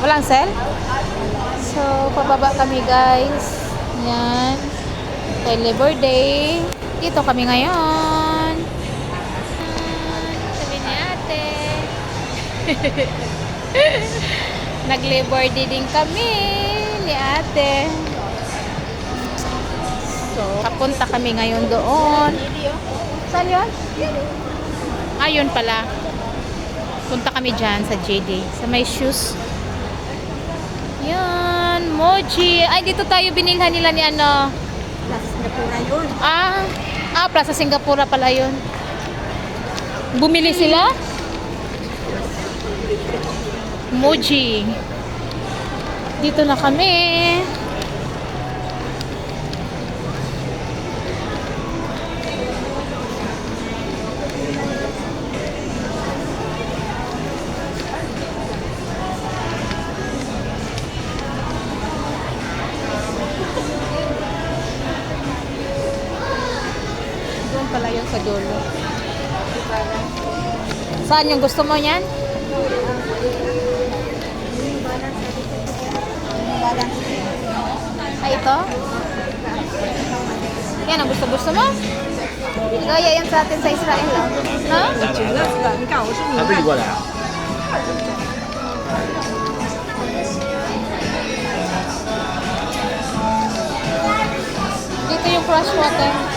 Walang cell? So, pababa kami guys. Yan. Kay Labor Day. Dito kami ngayon. Sabi ni ate. Nag-Labor Day din kami ni ate. So, papunta kami ngayon doon. Saan yun? Ayun pala. Punta kami dyan sa JD. Sa may shoes. Yan. Mochi. Ay, dito tayo binilhan nila ni ano. Plaza Singapura yun. Plaza Singapura pala yun. Bumili sila? Mochi. Dito na kami. Doon pala yun sa dulo. Saan yung gusto mo yan? Ay, ito? Yan ang gusto-gusto mo? Gaya yan sa atin sa Israel. No? 你看我是你还不是过来啊？ Dito yung crush water.